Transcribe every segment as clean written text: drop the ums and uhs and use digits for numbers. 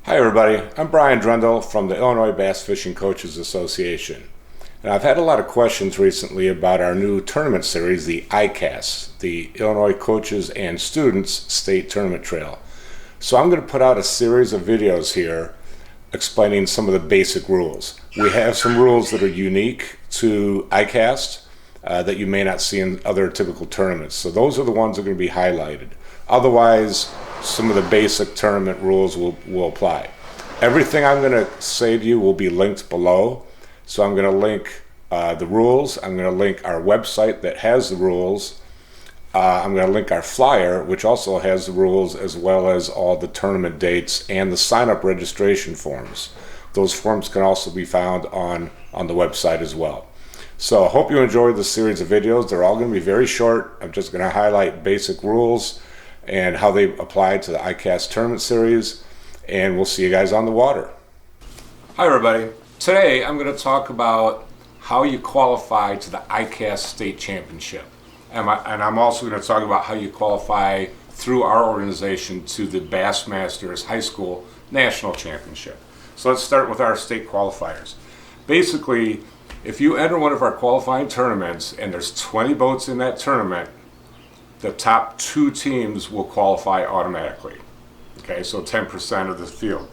Hi everybody, I'm Brian Drendel from the Illinois Bass Fishing Coaches Association. And I've had a lot of questions recently about our new tournament series, the ICASS, the Illinois Coaches and Students State Tournament Trail. So I'm going to put out a series of videos here explaining some of the basic rules. We have some rules that are unique to ICAST that you may not see in other typical tournaments. So those are the ones that are going to be highlighted. Otherwise, some of the basic tournament rules will apply. Everything I'm going to say to you will be linked below. So I'm going to link the rules. I'm going to link our website that has the rules. I'm going to link our flyer, which also has the rules, as well as all the tournament dates and the sign-up registration forms. Those forms can also be found on the website as well. So I hope you enjoy this series of videos. They're all going to be very short. I'm just going to highlight basic rules and how they apply to the ICAST tournament series, and we'll see you guys on the water. Hi everybody. Today I'm going to talk about how you qualify to the ICAST State Championship. And I'm also going to talk about how you qualify through our organization to the Bassmasters High School National Championship. So let's start with our state qualifiers. Basically, if you enter one of our qualifying tournaments and there's 20 boats in that tournament, the top 2 teams will qualify automatically. Okay, so 10% of the field.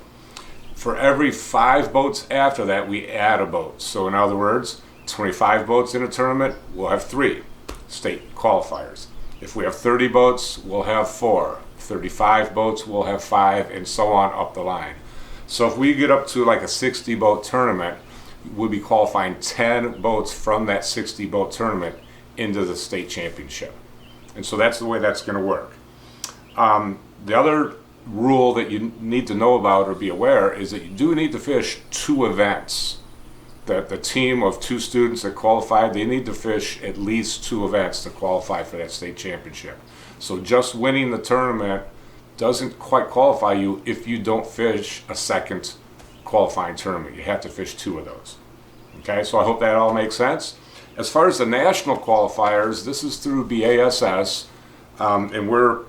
For every 5 boats after that, we add a boat. So in other words, 25 boats in a tournament, we'll have 3 state qualifiers. If we have 30 boats, we'll have 4. 35 boats, we'll have 5, and so on up the line. So if we get up to like a 60 boat tournament, we'll be qualifying 10 boats from that 60 boat tournament into the state championship. And so that's the way that's going to work. The other rule that you need to know about or be aware is that you do need to fish 2 events. The team of 2 students that qualified, they need to fish at least 2 events to qualify for that state championship. So just winning the tournament doesn't quite qualify you if you don't fish a second qualifying tournament. You have to fish 2 of those. Okay, so I hope that all makes sense. As far as the national qualifiers, this is through BASS, and we're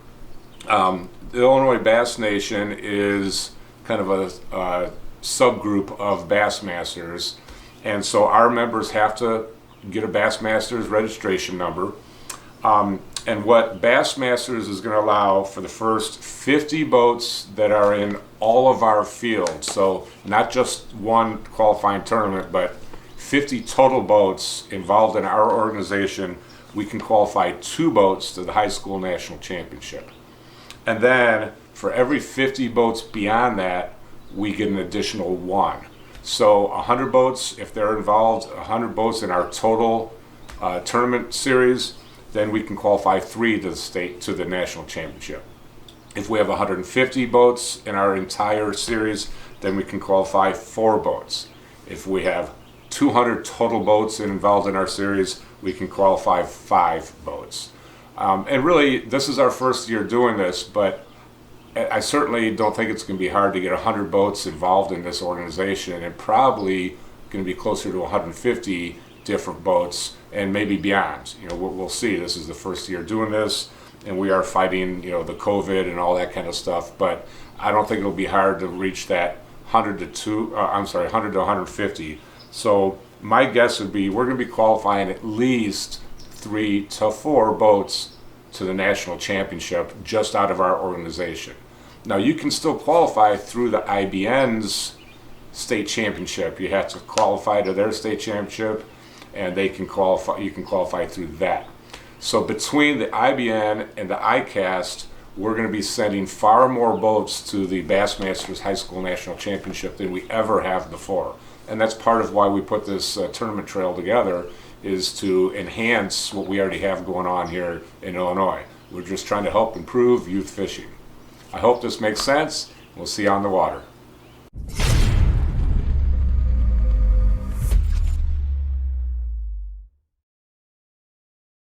the Illinois Bass Nation is kind of a subgroup of Bassmasters, and so our members have to get a Bassmasters registration number. And what Bassmasters is going to allow for the first 50 boats that are in all of our fields, so not just one qualifying tournament, but 50 total boats involved in our organization, we can qualify 2 boats to the high school national championship. And then for every 50 boats beyond that, we get an additional 1. So 100 boats, if they're involved, 100 boats in our total tournament series, then we can qualify 3 to the national championship. If we have 150 boats in our entire series, then we can qualify 4 boats. If we have 200 total boats involved in our series, we can qualify 5 boats. And really, this is our first year doing this, but I certainly don't think it's going to be hard to get 100 boats involved in this organization, and probably going to be closer to 150 different boats and maybe beyond. You know, we'll see. This is the first year doing this, and we are fighting, the COVID and all that kind of stuff, but I don't think it'll be hard to reach that 100 to 150. So my guess would be we're going to be qualifying at least 3 to 4 boats to the national championship just out of our organization. Now you can still qualify through the IBN's state championship. You have to qualify to their state championship, and they can qualify. You can qualify through that. So between the IBN and the ICAST, we're going to be sending far more boats to the Bassmasters High School National Championship than we ever have before. And that's part of why we put this tournament trail together, is to enhance what we already have going on here in Illinois. We're just trying to help improve youth fishing. I hope this makes sense. We'll see you on the water.